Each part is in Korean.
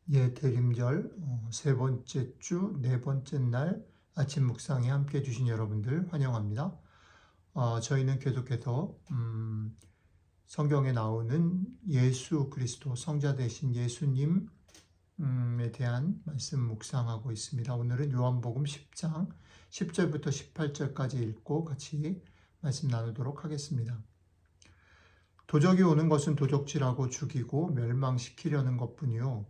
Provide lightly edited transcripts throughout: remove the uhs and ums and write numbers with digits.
대림절 세 번째 주 네 번째 날 아침 묵상에 함께 해주신 여러분들 환영합니다. 저희는 계속해서 성경에 나오는 예수 그리스도 성자 되신 예수님에 대한 말씀 묵상하고 있습니다. 오늘은 요한복음 10장 10절부터 18절까지 읽고 같이 말씀 나누도록 하겠습니다. 도적이 오는 것은 도적질하고 죽이고 멸망시키려는 것뿐이요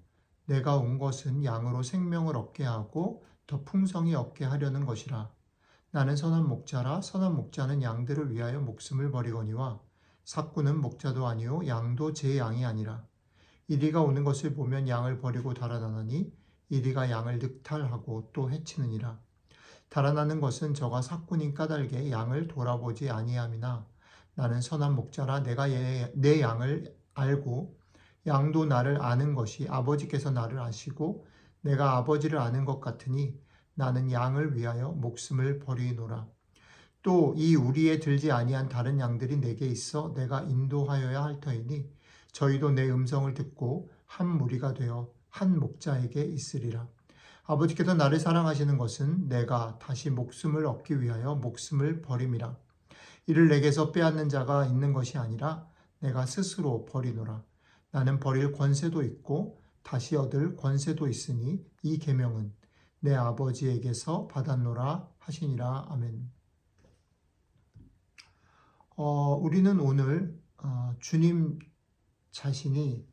내가 온 것은 양으로 생명을 얻게 하고 더 풍성히 얻게 하려는 것이라. 나는 선한 목자라. 선한 목자는 양들을 위하여 목숨을 버리거니와 삭구는 목자도 아니요 양도 제 양이 아니라. 이리가 오는 것을 보면 양을 버리고 달아나니 이리가 양을 늑탈하고 또 해치느니라. 달아나는 것은 저가 삭구님 까닭에 양을 돌아보지 아니함이나 나는 선한 목자라. 내가 내 양을 알고 양도 나를 아는 것이 아버지께서 나를 아시고 내가 아버지를 아는 것 같으니 나는 양을 위하여 목숨을 버리노라. 또 이 우리에 들지 아니한 다른 양들이 내게 있어 내가 인도하여야 할 터이니 저희도 내 음성을 듣고 한 무리가 되어 한 목자에게 있으리라. 아버지께서 나를 사랑하시는 것은 내가 다시 목숨을 얻기 위하여 목숨을 버림이라. 이를 내게서 빼앗는 자가 있는 것이 아니라 내가 스스로 버리노라. 나는 버릴 권세도 있고 다시 얻을 권세도 있으니 이 계명은 내 아버지에게서 받았노라 하시니라. 아멘. 우리는 오늘 주님 자신이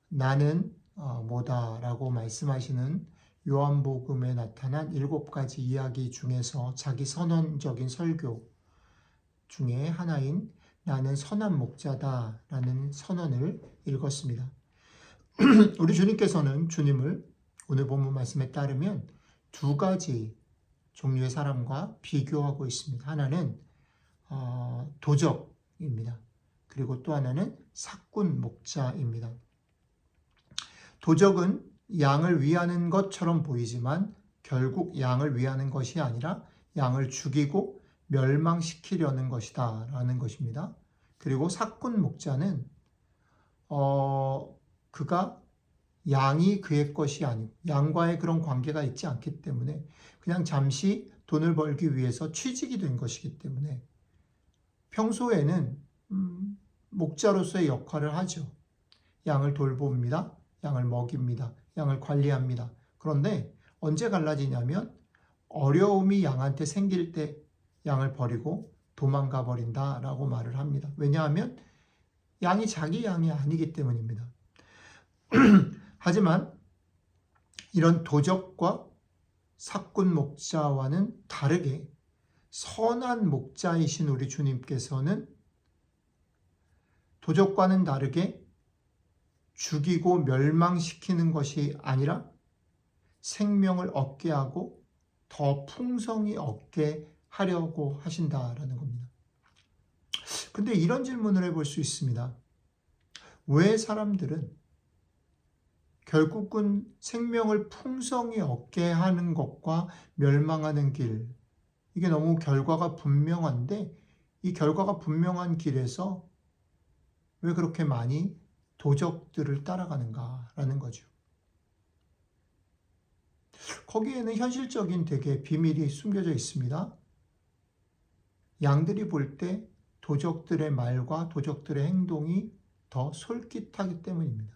나는 뭐다라고 말씀하시는 요한복음에 나타난 7가지 이야기 중에서 자기 선언적인 설교 중에 하나인 나는 선한 목자다라는 선언을 읽었습니다. 우리 주님께서는 주님을 오늘 본문 말씀에 따르면 2가지 종류의 사람과 비교하고 있습니다. 하나는 도적입니다. 그리고 또 하나는 삭군 목자입니다. 도적은 양을 위하는 것처럼 보이지만 결국 양을 위하는 것이 아니라 양을 죽이고 멸망시키려는 것이다 라는 것입니다. 그리고 삭군 목자는 그가 양이 그의 것이 아니고 양과의 그런 관계가 있지 않기 때문에 그냥 잠시 돈을 벌기 위해서 취직이 된 것이기 때문에 평소에는 목자로서의 역할을 하죠. 양을 돌봅니다. 양을 먹입니다. 양을 관리합니다. 그런데 언제 갈라지냐면 어려움이 양한테 생길 때 양을 버리고 도망가 버린다라고 말을 합니다. 왜냐하면 양이 자기 양이 아니기 때문입니다. 하지만 이런 도적과 삭군 목자와는 다르게 선한 목자이신 우리 주님께서는 도적과는 다르게 죽이고 멸망시키는 것이 아니라 생명을 얻게 하고 더 풍성히 얻게 하려고 하신다라는 겁니다. 근데 이런 질문을 해볼 수 있습니다. 왜 사람들은 결국은 생명을 풍성히 얻게 하는 것과 멸망하는 길, 이게 너무 결과가 분명한데 이 결과가 분명한 길에서 왜 그렇게 많이 도적들을 따라가는가라는 거죠. 거기에는 현실적인 되게 비밀이 숨겨져 있습니다. 양들이 볼 때 도적들의 말과 도적들의 행동이 더 솔깃하기 때문입니다.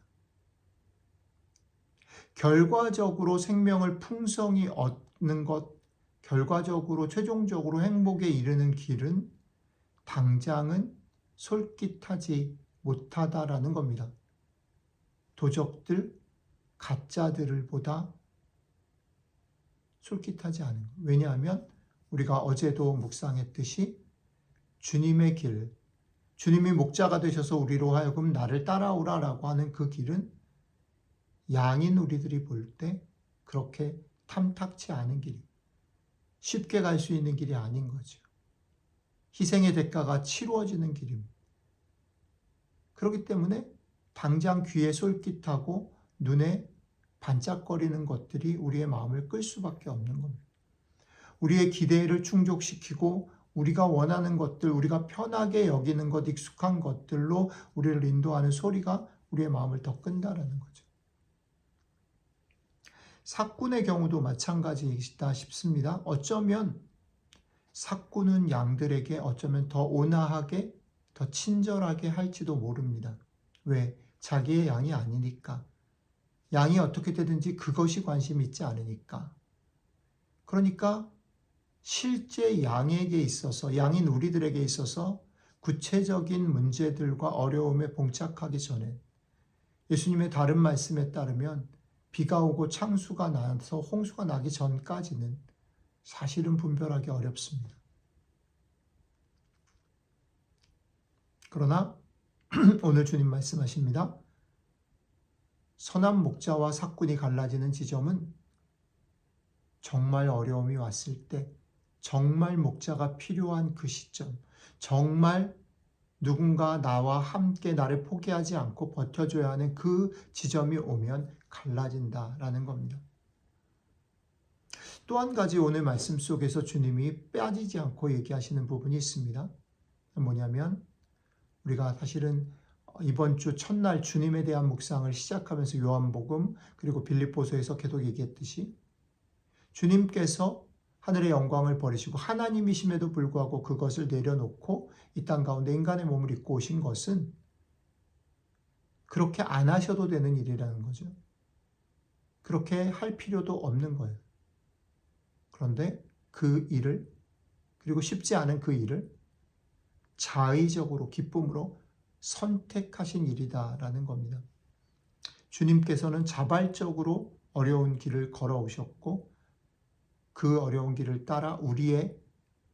결과적으로 생명을 풍성히 얻는 것, 결과적으로 최종적으로 행복에 이르는 길은 당장은 솔깃하지 못하다라는 겁니다. 도적들, 가짜들을 보다 솔깃하지 않은 것. 왜냐하면 우리가 어제도 묵상했듯이 주님의 길, 주님이 목자가 되셔서 우리로 하여금 나를 따라오라라고 하는 그 길은 양인 우리들이 볼 때 그렇게 탐탁치 않은 길이, 쉽게 갈 수 있는 길이 아닌 거죠. 희생의 대가가 치루어지는 길입니다. 그렇기 때문에 당장 귀에 솔깃하고 눈에 반짝거리는 것들이 우리의 마음을 끌 수밖에 없는 겁니다. 우리의 기대를 충족시키고 우리가 원하는 것들, 우리가 편하게 여기는 것, 익숙한 것들로 우리를 인도하는 소리가 우리의 마음을 더 끈다라는 거죠. 삭군의 경우도 마찬가지이다 싶습니다. 어쩌면 삭군은 양들에게 어쩌면 더 온화하게, 더 친절하게 할지도 모릅니다. 왜? 자기의 양이 아니니까. 양이 어떻게 되든지 그것이 관심이 있지 않으니까. 그러니까 실제 양에게 있어서, 양인 우리들에게 있어서 구체적인 문제들과 어려움에 봉착하기 전에 예수님의 다른 말씀에 따르면 비가 오고 창수가 나서 홍수가 나기 전까지는 사실은 분별하기 어렵습니다. 그러나 오늘 주님 말씀하십니다. 선한 목자와 삭군이 갈라지는 지점은 정말 어려움이 왔을 때, 정말 목자가 필요한 그 시점, 정말 누군가 나와 함께 나를 포기하지 않고 버텨줘야 하는 그 지점이 오면 갈라진다라는 겁니다. 또 한 가지 오늘 말씀 속에서 주님이 빠지지 않고 얘기하시는 부분이 있습니다. 뭐냐면 우리가 사실은 이번 주 첫날 주님에 대한 묵상을 시작하면서 요한복음 그리고 빌립보서에서 계속 얘기했듯이 주님께서 하늘의 영광을 버리시고 하나님이심에도 불구하고 그것을 내려놓고 이 땅 가운데 인간의 몸을 입고 오신 것은 그렇게 안 하셔도 되는 일이라는 거죠. 그렇게 할 필요도 없는 거예요. 그런데 그 일을, 그리고 쉽지 않은 그 일을 자의적으로 기쁨으로 선택하신 일이다라는 겁니다. 주님께서는 자발적으로 어려운 길을 걸어오셨고 그 어려운 길을 따라 우리의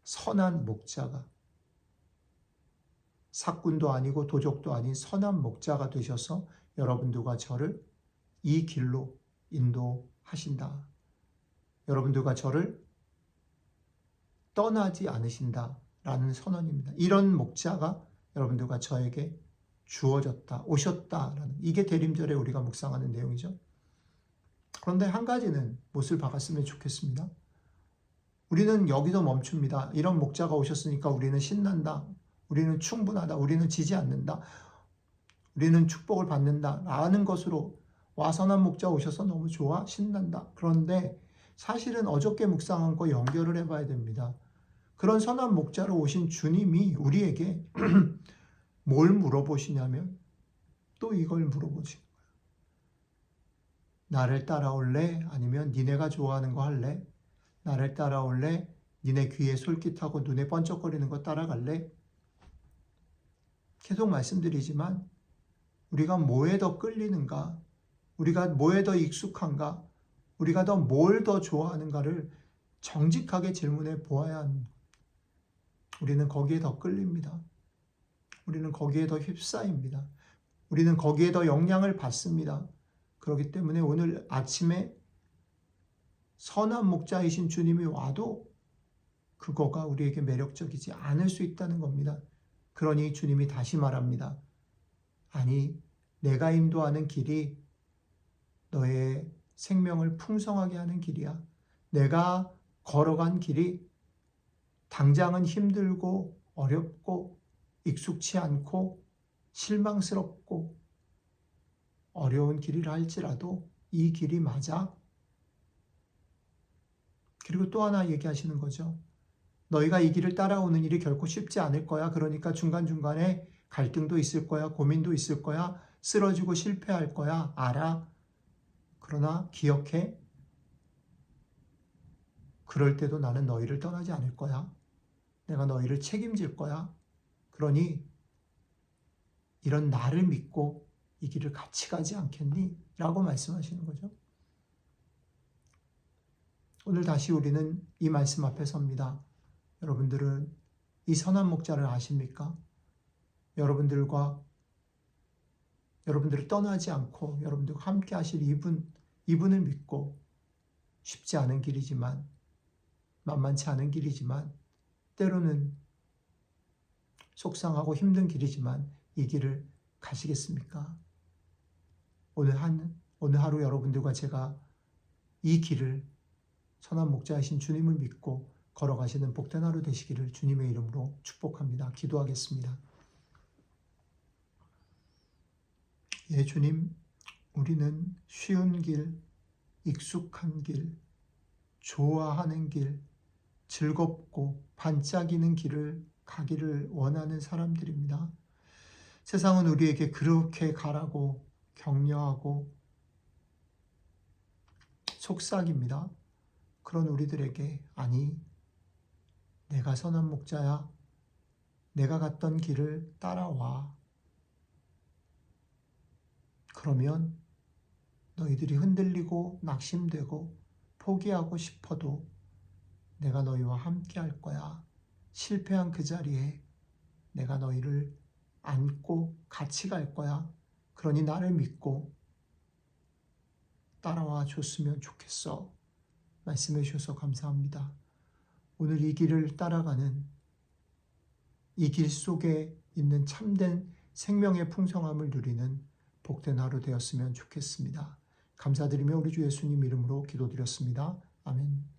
선한 목자가, 삭군도 아니고 도적도 아닌 선한 목자가 되셔서 여러분들과 저를 이 길로 인도하신다. 여러분들과 저를 떠나지 않으신다라는 선언입니다. 이런 목자가 여러분들과 저에게 주어졌다, 오셨다라는, 이게 대림절에 우리가 묵상하는 내용이죠. 그런데 한 가지는 못을 박았으면 좋겠습니다. 우리는 여기서 멈춥니다. 이런 목자가 오셨으니까 우리는 신난다. 우리는 충분하다. 우리는 지지 않는다. 우리는 축복을 받는다. 라는 것으로 와선한 목자 오셔서 너무 좋아. 신난다. 그런데 사실은 어저께 묵상한 거 연결을 해봐야 됩니다. 그런 선한 목자로 오신 주님이 우리에게 뭘 물어보시냐면 또 이걸 물어보시는 거예요. 나를 따라올래? 아니면 니네가 좋아하는 거 할래? 나를 따라올래? 니네 귀에 솔깃하고 눈에 번쩍거리는 거 따라갈래? 계속 말씀드리지만 우리가 뭐에 더 끌리는가? 우리가 뭐에 더 익숙한가? 우리가 더 뭘 더 좋아하는가를 정직하게 질문해 보아야 합니다. 우리는 거기에 더 끌립니다. 우리는 거기에 더 휩싸입니다. 우리는 거기에 더 영향을 받습니다. 그렇기 때문에 오늘 아침에 선한 목자이신 주님이 와도 그거가 우리에게 매력적이지 않을 수 있다는 겁니다. 그러니 주님이 다시 말합니다. 아니, 내가 인도하는 길이 너의 생명을 풍성하게 하는 길이야. 내가 걸어간 길이 당장은 힘들고 어렵고 익숙치 않고 실망스럽고 어려운 길이라 할지라도 이 길이 맞아. 그리고 또 하나 얘기하시는 거죠. 너희가 이 길을 따라오는 일이 결코 쉽지 않을 거야. 그러니까 중간중간에 갈등도 있을 거야. 고민도 있을 거야. 쓰러지고 실패할 거야. 알아. 그러나 기억해. 그럴 때도 나는 너희를 떠나지 않을 거야. 내가 너희를 책임질 거야. 그러니 이런 나를 믿고 이 길을 같이 가지 않겠니? 라고 말씀하시는 거죠. 오늘 다시 우리는 이 말씀 앞에 섭니다. 여러분들은 이 선한 목자를 아십니까? 여러분들을 떠나지 않고 여러분들과 함께 하실 이분을 믿고 쉽지 않은 길이지만, 만만치 않은 길이지만, 때로는 속상하고 힘든 길이지만 이 길을 가시겠습니까? 오늘 하루 여러분들과 제가 이 길을 선한 목자이신 주님을 믿고 걸어가시는 복된 하루 되시기를 주님의 이름으로 축복합니다. 기도하겠습니다. 예, 주님, 우리는 쉬운 길, 익숙한 길, 좋아하는 길, 즐겁고 반짝이는 길을 가기를 원하는 사람들입니다. 세상은 우리에게 그렇게 가라고 격려하고 속삭입니다. 그런 우리들에게 아니, 내가 선한 목자야. 내가 갔던 길을 따라와. 그러면 너희들이 흔들리고 낙심되고 포기하고 싶어도 내가 너희와 함께 할 거야. 실패한 그 자리에 내가 너희를 안고 같이 갈 거야. 그러니 나를 믿고 따라와 줬으면 좋겠어. 말씀해 주셔서 감사합니다. 오늘 이 길을 따라가는 이 길 속에 있는 참된 생명의 풍성함을 누리는 복된 하루 되었으면 좋겠습니다. 감사드리며 우리 주 예수님 이름으로 기도드렸습니다. 아멘.